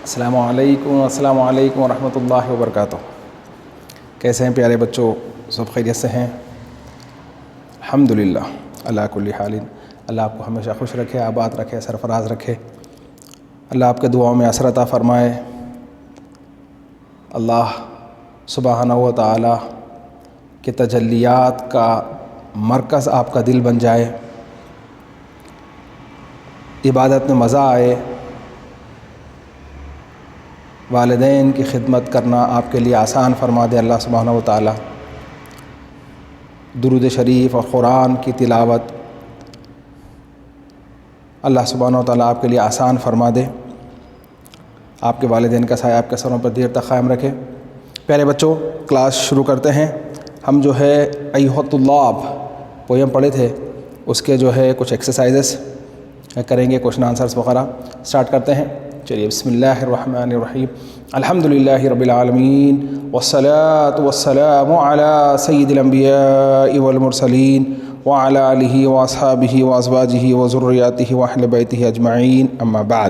السلام علیکم ورحمۃ اللہ وبرکاتہ۔ کیسے ہیں پیارے بچوں؟ سب خیریت سے ہیں؟ الحمدللہ اللہ کل حال۔ اللہ آپ کو ہمیشہ خوش رکھے، آباد رکھے، سرفراز رکھے۔ اللہ آپ کے دعاؤں میں اثر عطا فرمائے۔ اللہ سبحانہ و تعالی کے تجلیات کا مرکز آپ کا دل بن جائے، عبادت میں مزہ آئے، والدین کی خدمت کرنا آپ کے لیے آسان فرما دے اللہ سبحانہ و تعالی۔ درود شریف اور قرآن کی تلاوت اللہ سبحانہ و تعالی آپ کے لیے آسان فرما دے، آپ کے والدین کا سایہ آپ کے سروں پر دیر تک قائم رکھے۔ پیارے بچوں، کلاس شروع کرتے ہیں۔ ہم جو ہے ایھا الطلاب پویم پڑھے تھے، اس کے جو ہے کچھ ایکسرسائزز کریں گے، کوشچن آنسرز وغیرہ۔ سٹارٹ کرتے ہیں، چلیے بسم اللہ الرحمن الرحیم۔ الحمدللہ رب العالمین والصلاة والسلام علی سید الانبیاء والمرسلین وعلی آلہ واصحابہ وازواجہ وذریاتہ واہل بیتہ اجمعین، اما بعد۔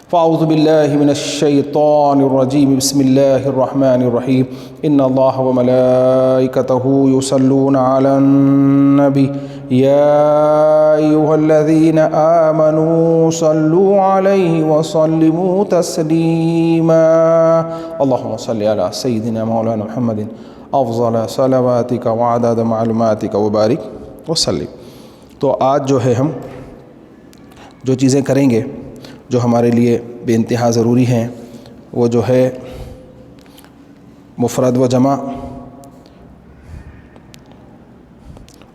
فاعوذ باللہ من الشیطان الرجیم، بسم اللہ الرحمن الرحیم۔ ان اللہ وملائکتہ یصلون علی النبی یا ایھا الذین آمنوا صلوا علیہ وسلموا تسلیما۔ اللہم صل علی سیدنا مولانا محمد افضل صلواتک وعدد معلوماتک وبارک وسلم۔ تو آج جو ہے ہم جو چیزیں کریں گے جو ہمارے لیے بے انتہا ضروری ہیں، وہ جو ہے مفرد و جمع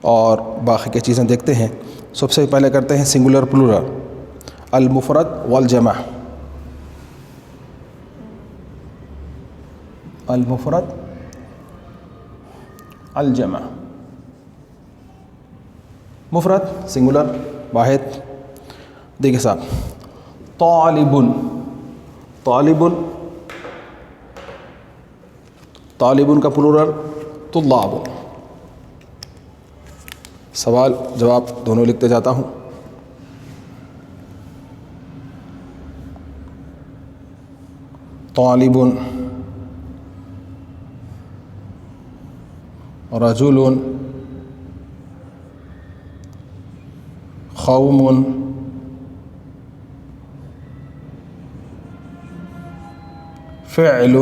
اور باقی کی چیزیں دیکھتے ہیں۔ سب سے پہلے کرتے ہیں سنگولر پلورل، المفرد والجمع۔ المفرد الجمع۔ مفرد سنگولر واحد، دیکھیں صاحب، طالب، طالب، طالب کا پلورل طلاب۔ سوال جواب دونوں لکھتے جاتا ہوں۔ طالب، رجل، قوم، فعل،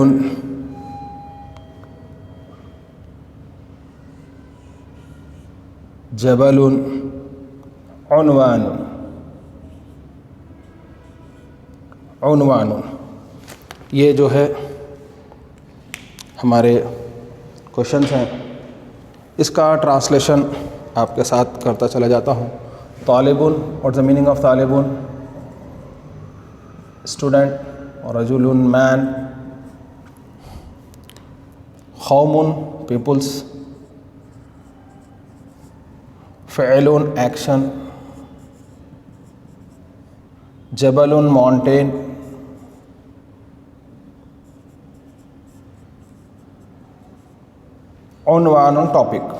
جبل، عنوان، عنوان۔ یہ جو ہے ہمارے کوشچنس ہیں، اس کا ٹرانسلیشن آپ کے ساتھ کرتا چلا جاتا ہوں۔ طالب، واٹس دا میننگ آف طالب؟ اسٹوڈنٹ، رجل مین، قوم پیپلس، فعل ایکشن، جبل ماؤنٹین، عنوان ٹاپک۔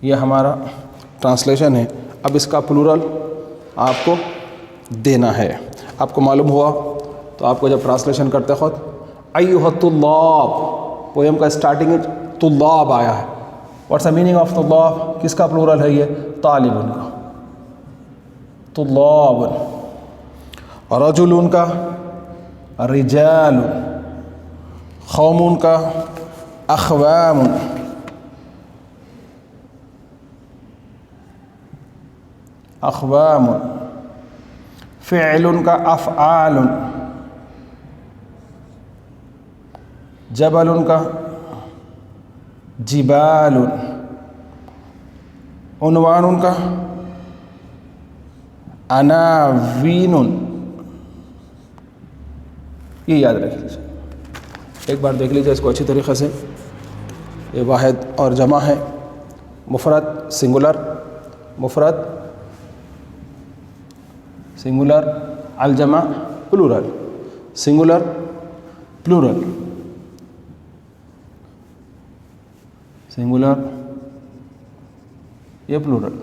یہ ہمارا ٹرانسلیشن ہے۔ اب اس کا پلورل آپ کو دینا ہے۔ آپ کو معلوم ہوا تو آپ کو جب ٹرانسلیشن کرتے خود ایھا الطلاب، پویم کا اسٹارٹنگ طلاب آیا ہے۔ واٹس دا میننگ آف طلاب؟ کس کا پلورل ہے یہ؟ طالب کا، طلاب۔ رجل کا رجال، قوم کا اقوام، اقوام۔ فعل کا افعال، جبل کا جبال، عنوان کا عناوین۔ یہ یاد رکھ لیجیے، ایک بار دیکھ لیجیے اس کو اچھی طریقے سے۔ یہ واحد اور جمع ہے۔ مفرد سنگولر، مفرد سنگولر، الجمع پلورل، سنگولر پلورل، سنگولر یہ پلورل۔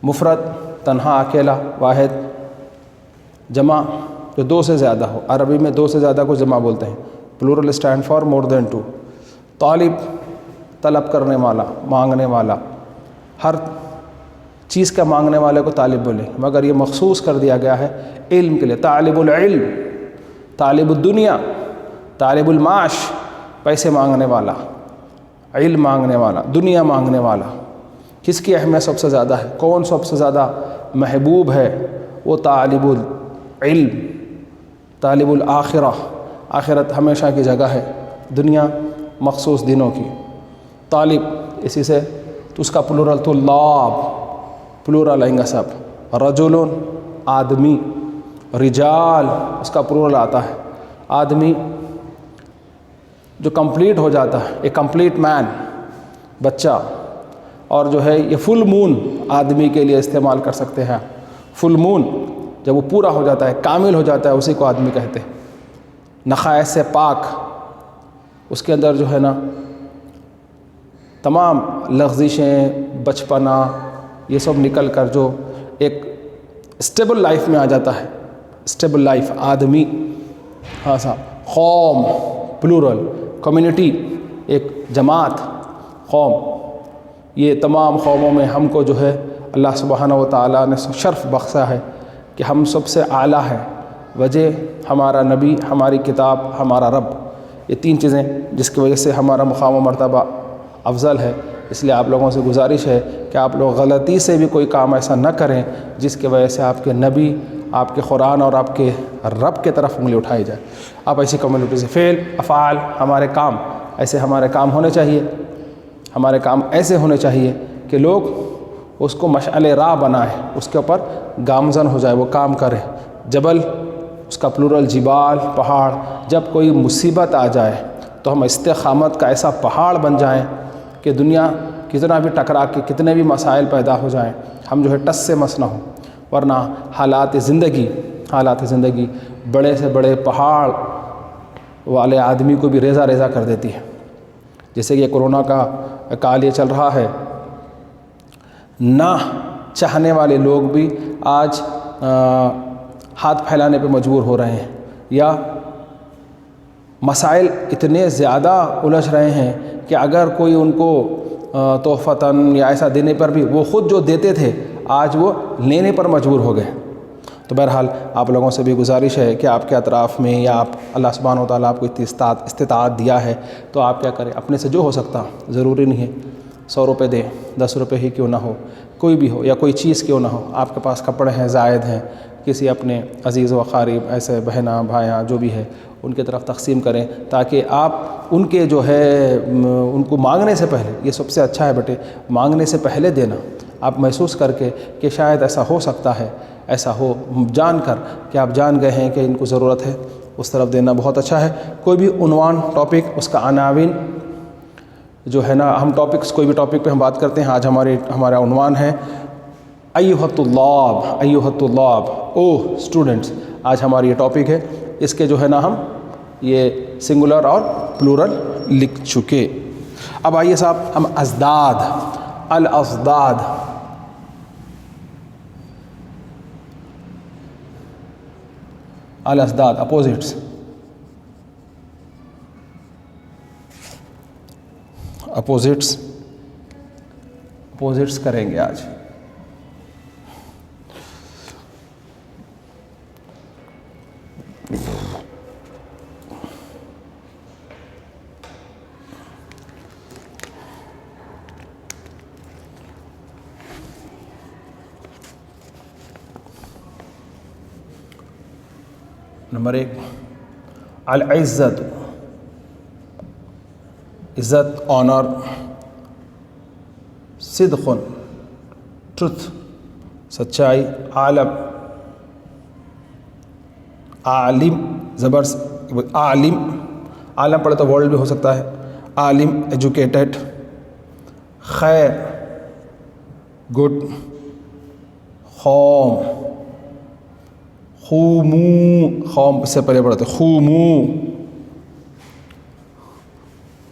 مفرد تنہا اکیلا، واحد جمع جو دو سے زیادہ ہو، عربی میں دو سے زیادہ کو جمع بولتے ہیں. Plural stand for more than two. طالب طلب کرنے والا، مانگنے والا، ہر چیز کا مانگنے والے کو طالب بولیں، مگر یہ مخصوص کر دیا گیا ہے علم کے لیے. طالب العلم، طالب الدنیا، طالب المعاش، پیسے مانگنے والا، علم مانگنے والا، دنیا مانگنے والا. کس کی اہمیت سب سے زیادہ ہے؟ کون سب سے زیادہ محبوب ہے؟ وہ طالب العلم، طالب الآخرہ. آخرت ہمیشہ کی جگہ ہے، دنیا مخصوص دنوں کی. طالب اسی سے تو اس کا پلورل طلاب، پلورل آئیں گا سب. رجل آدمی، رجال اس کا پلورل آتا ہے. آدمی جو کمپلیٹ ہو جاتا ہے، ایک کمپلیٹ مین، بچہ. اور جو ہے یہ فل مون آدمی کے لیے استعمال کر سکتے ہیں. فل مون جب وہ پورا ہو جاتا ہے، کامل ہو جاتا ہے، اسی کو آدمی کہتے ہیں. نخائص سے پاک، اس کے اندر جو ہے نا تمام لغزشیں، بچپنا، یہ سب نکل کر جو ایک اسٹیبل لائف میں آ جاتا ہے. اسٹیبل لائف آدمی. ہاں صاحب. قوم پلورل، کمیونٹی ایک جماعت، قوم. یہ تمام قوموں میں ہم کو جو ہے اللہ سبحانہ و تعالیٰ نے شرف بخشا ہے کہ ہم سب سے اعلیٰ ہے. وجہ ہمارا نبی، ہماری کتاب، ہمارا رب. یہ تین چیزیں جس کی وجہ سے ہمارا مقام و مرتبہ افضل ہے. اس لیے آپ لوگوں سے گزارش ہے کہ آپ لوگ غلطی سے بھی کوئی کام ایسا نہ کریں جس کی وجہ سے آپ کے نبی، آپ کے قرآن اور آپ کے رب کے طرف انگلی اٹھائی جائے. آپ ایسی کمیونٹی سے فعل، افعال، ہمارے کام ایسے ہمارے کام ہونے چاہیے. ہمارے کام ایسے ہونے چاہیے کہ لوگ اس کو مشعل راہ بنائیں، اس کے اوپر گامزن ہو جائے، وہ کام کرے. جبل اس کا پلورل جبال، پہاڑ. جب کوئی مصیبت آ جائے تو ہم استقامت کا ایسا پہاڑ بن جائیں کہ دنیا کتنا بھی ٹکرا کے کتنے بھی مسائل پیدا ہو جائیں، ہم جو ہے ٹس سے مس نہ ہوں. ورنہ حالات زندگی بڑے سے بڑے پہاڑ والے آدمی کو بھی ریزہ ریزہ کر دیتی ہے. جیسے کہ کرونا کا کال یہ چل رہا ہے، نہ چاہنے والے لوگ بھی آج ہاتھ پھیلانے پہ مجبور ہو رہے ہیں، یا مسائل اتنے زیادہ الجھ رہے ہیں کہ اگر کوئی ان کو تحفتاً یا ایسا دینے پر بھی وہ خود جو دیتے تھے آج وہ لینے پر مجبور ہو گئے. تو بہرحال آپ لوگوں سے بھی گزارش ہے کہ آپ کے اطراف میں یا آپ اللہ سبحانہ و تعالیٰ آپ کو استطاعت دیا ہے تو آپ کیا کریں، اپنے سے جو ہو سکتا. ضروری نہیں ہے 100 روپے دیں، 10 روپے ہی کیوں نہ ہو، کوئی بھی ہو یا کوئی چیز کیوں نہ ہو. آپ کے پاس کپڑے ہیں زائد ہیں، کسی اپنے عزیز و اقارب ایسے بہناں بھائیاں جو بھی ہے ان کی طرف تقسیم کریں، تاکہ آپ ان کے جو ہے ان کو مانگنے سے پہلے، یہ سب سے اچھا ہے بیٹے، مانگنے سے پہلے دینا. آپ محسوس کر کے کہ شاید ایسا ہو سکتا ہے، ایسا ہو جان کر کہ آپ جان گئے ہیں کہ ان کو ضرورت ہے، اس طرف دینا بہت اچھا ہے. کوئی بھی عنوان، ٹاپک، اس کا عناوین جو ہے نا، ہم ٹاپکس کوئی بھی ٹاپک پہ ہم بات کرتے ہیں. آج ہمارا عنوان ہے ایھا الطلاب، او اسٹوڈنٹس. آج ہماری یہ ٹاپک ہے. اس کے جو ہے نا ہم یہ سنگولر اور پلورل لکھ چکے. اب آئیے صاحب ہم ازداد، الازداد، الازداد اپوزٹس کریں گے آج. نمبر 1 العزت، عزت، آنر. صدق، ٹروتھ، سچائی. عالم، زبر عالم پڑھے تو ورلڈ بھی ہو سکتا ہے. عالم، ایجوکیٹڈ. خیر، گڈ. قوم، قوم سے پہلے پڑھتے خومو.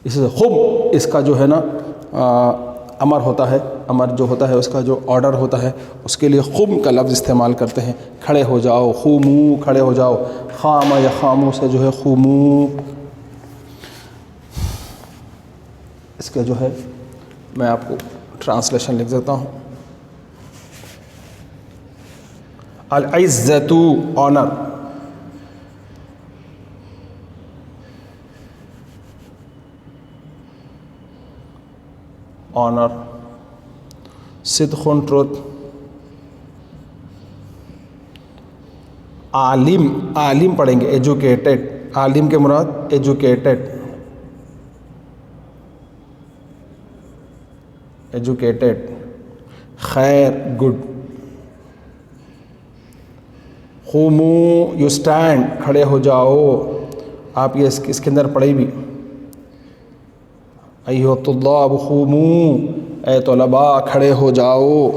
اس سے خب، اس کا جو ہے نا امر ہوتا ہے امر جو ہوتا ہے اس کا جو آرڈر ہوتا ہے اس کے لیے قم کا لفظ استعمال کرتے ہیں، کھڑے ہو جاؤ، قوموا کھڑے ہو جاؤ، قام یا قاموا سے جو ہے قوموا. اس کا جو ہے میں آپ کو ٹرانسلیشن لکھ دیتا ہوں. العزت آنر، آنر، صدق ٹروتھ، عالم، عالم پڑھیں گے ایجوکیٹڈ، عالم کے مراد ایجوکیٹڈ، ایجوکیٹڈ، خیر گڈ، قوموا یو اسٹینڈ کھڑے ہو جاؤ، آپ یہ اس کے اندر پڑھی بھی ایھا الطلاب قوموا، اے طلباء کھڑے ہو جاؤ.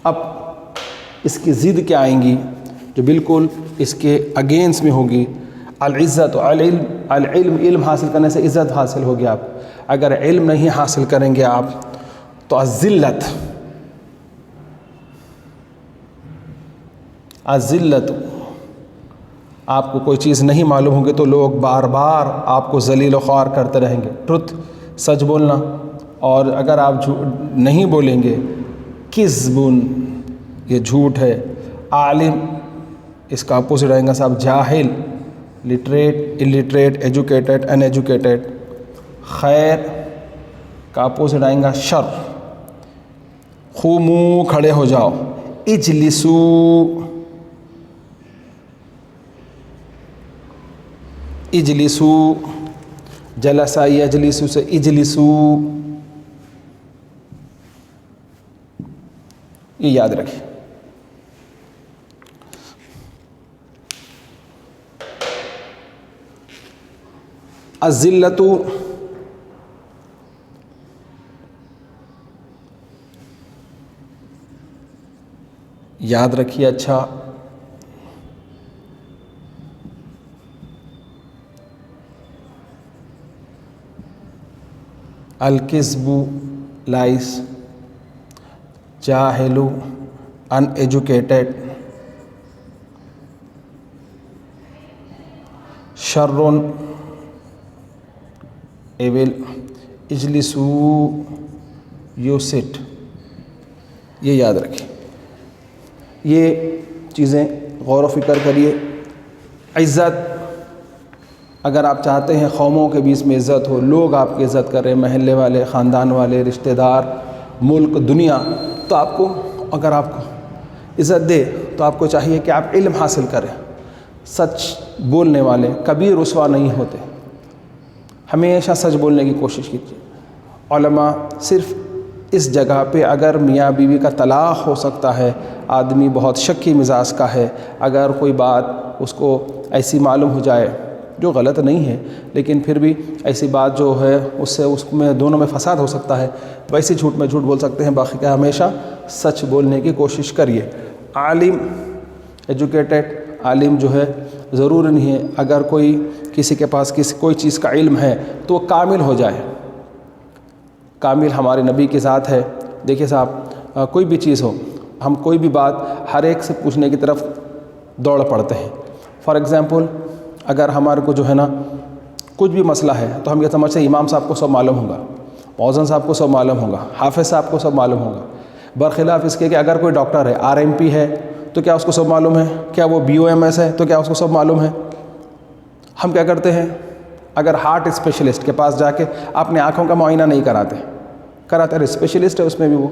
اب اس کی ضد کیا آئیں گی جو بالکل اس کے اگینسٹ میں ہوگی؟ العزت، العلم، العلم، علم حاصل کرنے سے عزت حاصل ہوگی آپ. اگر علم نہیں حاصل کریں گے آپ تو الذلت، الذلت، آپ کو کوئی چیز نہیں معلوم ہوگی تو لوگ بار بار آپ کو ذلیل و خوار کرتے رہیں گے. ٹروتھ، سچ بولنا، اور اگر آپ نہیں بولیں گے کذبن، یہ جھوٹ ہے. عالم، اس کا اپوزٹ آئے گا صاحب جاہل، لٹریٹ، الٹریٹ، ایجوکیٹڈ، ان ایجوکیٹڈ. خیر کا اپوزٹ آئے گا شر. قوموا کھڑے ہو جاؤ. اجلسوا، اجلسوا، جلسہ یجلسوا سے اجلسوا، یہ یاد رکھیں. الذلت، یاد رکھیے اچھا. الکذب، لائس. جاہل، ان ایجوکیٹڈ. شر، ایول. اجلسوا، یو سٹ. یہ یاد رکھیں. یہ چیزیں غور و فکر کریے. عزت، اگر آپ چاہتے ہیں قوموں کے بیچ میں عزت ہو، لوگ آپ کی عزت کریں، محلے والے، خاندان والے، رشتہ دار، ملک، دنیا، تو آپ کو، اگر آپ کو عزت دے تو آپ کو چاہیے کہ آپ علم حاصل کریں. سچ بولنے والے کبھی رسوا نہیں ہوتے، ہمیشہ سچ بولنے کی کوشش کیجیے. علماء صرف اس جگہ پہ اگر میاں بیوی کا طلاق ہو سکتا ہے، آدمی بہت شکی مزاج کا ہے، اگر کوئی بات اس کو ایسی معلوم ہو جائے جو غلط نہیں ہے، لیکن پھر بھی ایسی بات جو ہے اس میں دونوں میں فساد ہو سکتا ہے، ویسے جھوٹ میں جھوٹ بول سکتے ہیں. باقی کا ہمیشہ سچ بولنے کی کوشش کریے. عالم، ایجوکیٹڈ، عالم جو ہے ضروری نہیں ہے اگر کسی کے پاس کوئی چیز کا علم ہے تو وہ کامل ہو جائے. کامل ہمارے نبی کی ذات ہے. دیکھیے صاحب، کوئی بھی چیز ہو، ہم کوئی بھی بات ہر ایک سے پوچھنے کی طرف دوڑ پڑتے ہیں. فار ایگزامپل، اگر ہمارے کو جو ہے نا کچھ بھی مسئلہ ہے تو ہم یہ سمجھتے ہیں امام صاحب کو سب معلوم ہوگا، مؤذن صاحب کو سب معلوم ہوگا، حافظ صاحب کو سب معلوم ہوگا. برخلاف اس کے کہ اگر کوئی ڈاکٹر ہے، RMP ہے، تو کیا اس کو سب معلوم ہے؟ کیا وہ BOMS ہے تو کیا اس کو سب معلوم ہے؟ ہم کیا کرتے ہیں، اگر ہارٹ اسپیشلسٹ کے پاس جا کے اپنے آنکھوں کا معائنہ نہیں کراتے اسپیشلسٹ ہے اس میں بھی وہ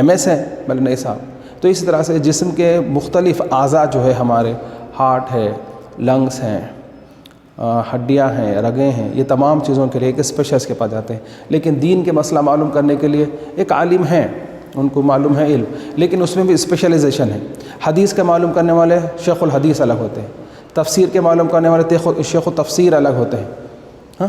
MS ہے، بلکہ نہیں صاحب. تو اسی طرح سے جسم کے مختلف اعضاء جو ہے ہمارے، ہارٹ ہے، لنگس ہیں، ہڈیاں ہیں، رگیں ہیں، یہ تمام چیزوں کے لیے ایک اسپیشلسٹ کے پاس جاتے ہیں. لیکن دین کے مسئلہ معلوم کرنے کے لیے ایک عالم ہے، ان کو معلوم ہے علم، لیکن اس میں بھی اسپیشلائزیشن ہے. حدیث کے معلوم کرنے والے شیخ الحدیث الگ ہوتے ہیں، تفسیر کے معلوم کرنے والے شیخ التفسیر الگ ہوتے ہیں، ہاں،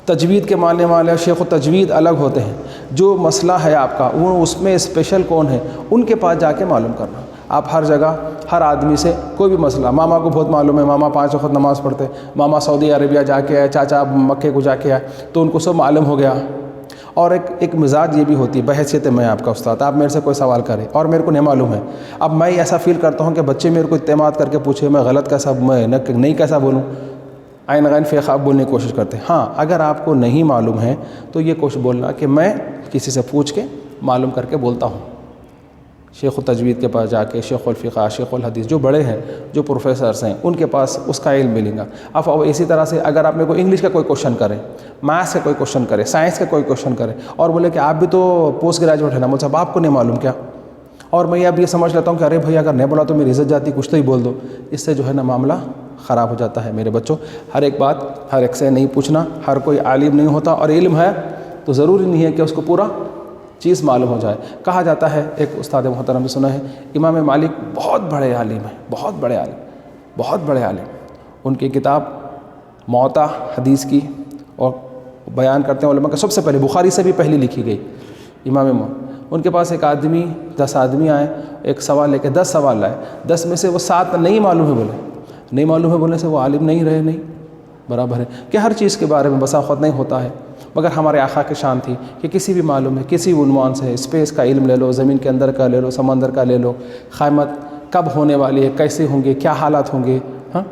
تجوید کے ماننے والے شیخ التجوید الگ ہوتے ہیں. جو مسئلہ ہے آپ کا وہ اس میں اسپیشل کون ہے، ان کے پاس جا کے معلوم کرنا. آپ ہر جگہ ہر آدمی سے کوئی بھی مسئلہ، ماما کو بہت معلوم ہے، ماما 5 وقت نماز پڑھتے، ماما سعودی عربیہ جا کے آئے، چاچا مکے کو جا کے آئے، تو ان کو سب معلوم ہو گیا. اور ایک مزاج یہ بھی ہوتی ہے، بحیثیت میں آپ کا استاد، آپ میرے سے کوئی سوال کریں اور میرے کو نہیں معلوم ہے، اب میں ایسا فیل کرتا ہوں کہ بچے میرے کو اعتماد کر کے پوچھے، میں غلط کیسا، میں نہیں کیسا بولوں، عین غین فی خواب بولنے کی کوشش کرتے ہیں۔ ہاں اگر آپ کو نہیں معلوم ہے تو یہ کوشش بولنا کہ میں کسی سے پوچھ کے معلوم کر کے بولتا ہوں، شیخ التجوید کے پاس جا کے، شیخ الفقہ، شیخ الحدیث، جو بڑے ہیں، جو پروفیسرز ہیں، ان کے پاس اس کا علم ملے گا۔ اب اسی طرح سے اگر آپ میرے کو انگلش کا کوئی کوشچن کریں، میتھس کا کوئی کوشچن کرے، سائنس کا کوئی کوشچن کرے اور بولے کہ آپ بھی تو پوسٹ گریجویٹ ہیں نا، مجھ سے آپ کو نہیں معلوم کیا؟ اور میں اب یہ سمجھ لیتا ہوں کہ ارے بھائی اگر نہیں بولا تو میری عزت جاتی، کچھ تو ہی بول دو، اس سے جو ہے نا معاملہ خراب ہو جاتا ہے۔ میرے بچوں، ہر ایک بات ہر ایک سے نہیں پوچھنا، ہر کوئی عالم نہیں ہوتا، اور علم ہے تو ضروری نہیں ہے کہ اس کو پورا چیز معلوم ہو جائے۔ کہا جاتا ہے، ایک استاد محترم نے سنا ہے، امام مالک بہت بڑے عالم ہیں، بہت بڑے عالم، بہت بڑے عالم، ان کی کتاب موطا حدیث کی، اور بیان کرتے ہیں علماء کہ سب سے پہلے بخاری سے بھی پہلی لکھی گئی امام ان کے پاس ایک آدمی 10 آدمی آئے، ایک سوال لے کے 10 سوال لائے، 10 میں سے وہ 7 نہیں معلوم ہے بولے، نہیں معلوم ہے بولنے سے وہ عالم نہیں رہے، نہیں برابر ہے کہ ہر چیز کے بارے میں بسا خود نہیں ہوتا ہے، مگر ہمارے آقا کی شان تھی کہ کسی بھی معلوم ہے، کسی بھی عنوان سے، اسپیس کا علم لے لو، زمین کے اندر کا لے لو، سمندر کا لے لو، قیامت کب ہونے والی ہے، کیسے ہوں گے، کیا حالات ہوں گے، ہاں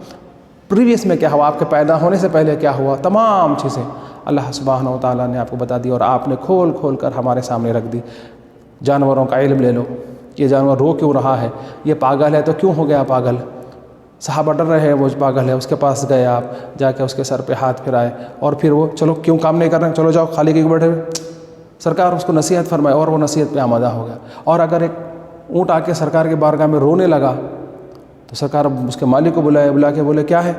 پریویس میں کیا ہوا، آپ کے پیدا ہونے سے پہلے کیا ہوا، تمام چیزیں اللہ سبحانہ و تعالیٰ نے آپ کو بتا دی، اور آپ نے کھول کھول کر ہمارے سامنے رکھ دی۔ جانوروں کا علم لے لو، یہ جانور رو کیوں رہا ہے، یہ پاگل ہے تو کیوں ہو گیا پاگل، صحابہ ڈر رہے ہیں وہ پاگل ہے، اس کے پاس گئے آپ، جا کے اس کے سر پہ ہاتھ پھرائے، اور پھر وہ چلو کیوں کام نہیں کر رہے ہیں، چلو جاؤ خالی کیوں بیٹھے ہوئے، سرکار اس کو نصیحت فرمائے، اور وہ نصیحت پہ آمادہ ہو گیا۔ اور اگر ایک اونٹ آ کے سرکار کے بارگاہ میں رونے لگا تو سرکار اس کے مالک کو بلا کے بولے کیا ہے،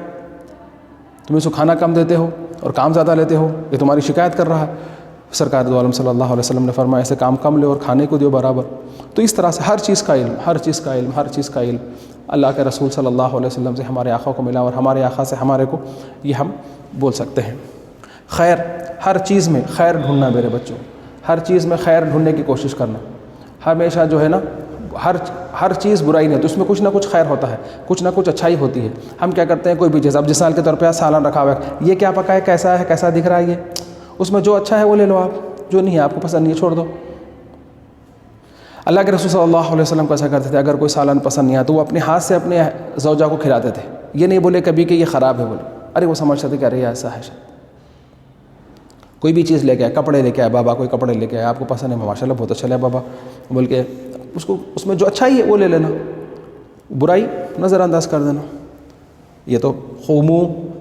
تم اس کو کھانا کم دیتے ہو اور کام زیادہ لیتے ہو، یہ تمہاری شکایت کر رہا ہے۔ سرکار دو عالم صلی اللہ علیہ وسلم نے فرمایا ایسے کام کم لے اور کھانے کو دیو برابر۔ تو اس طرح سے ہر چیز کا علم، ہر چیز کا علم، ہر چیز کا علم اللہ کے رسول صلی اللہ علیہ وسلم سے ہمارے آقا کو ملا، اور ہمارے آقا سے ہمارے کو یہ ہم بول سکتے ہیں۔ خیر، ہر چیز میں خیر ڈھونڈنا میرے بچوں، ہر چیز میں خیر ڈھونڈنے کی کوشش کرنا، ہمیشہ جو ہے نا ہر چیز برائی نہیں، تو اس میں کچھ نہ کچھ خیر ہوتا ہے، کچھ نہ کچھ اچھائی ہوتی ہے۔ ہم کیا کرتے ہیں، کوئی بھی چیز، اب جس سال کے طور پہ سالن رکھا ہوا ہے، یہ کیا پکا ہے، کیسا ہے، کیسا دکھ رہا ہے، یہ اس میں جو اچھا ہے وہ لے لو، آپ جو نہیں ہے آپ کو پسند نہیں ہے چھوڑ دو۔ اللہ کے رسول صلی اللہ علیہ وسلم کو ایسا کرتے تھے، اگر کوئی سالن پسند نہیں آیا تو وہ اپنے ہاتھ سے اپنے زوجہ کو کھلاتے تھے، یہ نہیں بولے کبھی کہ یہ خراب ہے، بولے ارے وہ سمجھتے تھے کہ ارے ایسا ہے۔ کوئی بھی چیز لے کے آئے، کپڑے لے کے آئے، بابا کوئی کپڑے لے کے آئے، آپ کو پسند ہے، ماشاء اللہ بہت اچھا لگا بابا، بول کے اس میں جو اچھائی ہے وہ لے لینا، برائی نظر انداز کر دینا۔ یہ تو قومو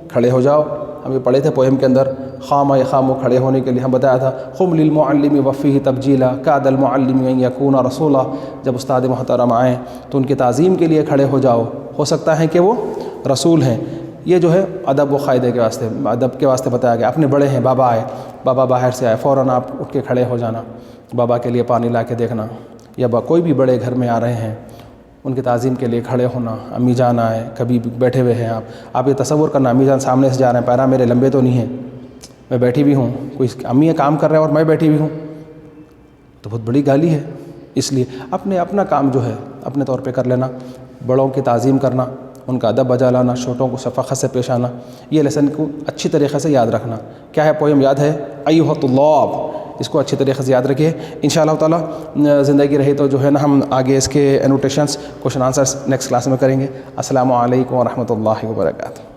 کھڑے ہو جاؤ، ہم یہ پڑھے تھے پویم کے اندر، خام خامو کھڑے ہونے کے لیے ہم بتایا تھا، قم للمعلم وفیہ تبجیلا کاد المعلم ان یکون رسولا، جب استاد محترم آئیں تو ان کی تعظیم کے لیے کھڑے ہو جاؤ، ہو سکتا ہے کہ وہ رسول ہیں۔ یہ جو ہے ادب و قاعدے کے واسطے، ادب کے واسطے بتایا گیا۔ اپنے بڑے ہیں، بابا آئے، بابا باہر سے آئے، فوراً آپ اٹھ کے کھڑے ہو جانا، بابا کے لیے پانی لا کے دیکھنا، یا کوئی بھی بڑے گھر میں آ رہے ہیں ان کی تعظیم کے لیے کھڑے ہونا۔ امی جان آئے، کبھی بیٹھے ہوئے ہیں آپ یہ تصور کرنا، امی جان سامنے سے جا رہے ہیں، پیرا میرے لمبے تو نہیں ہیں، میں بیٹھی بھی ہوں، کوئی امی کام کر رہے ہیں اور میں بیٹھی بھی ہوں، تو بہت بڑی گالی ہے۔ اس لیے اپنا کام جو ہے اپنے طور پہ کر لینا، بڑوں کی تعظیم کرنا، ان کا ادب بجا لانا، چھوٹوں کو شفقت سے پیش آنا، یہ لیسن کو اچھی طریقے سے یاد رکھنا۔ کیا ہے پویم یاد ہے، ایھا الطلاب، اس کو اچھی طریقے سے یاد رکھیے۔ انشاءاللہ تعالیٰ زندگی رہی تو جو ہے نا ہم آگے اس کے انوٹیشنز، کوشچن آنسرز نیکسٹ کلاس میں کریں گے۔ السلام علیکم ورحمۃ اللہ وبرکاتہ۔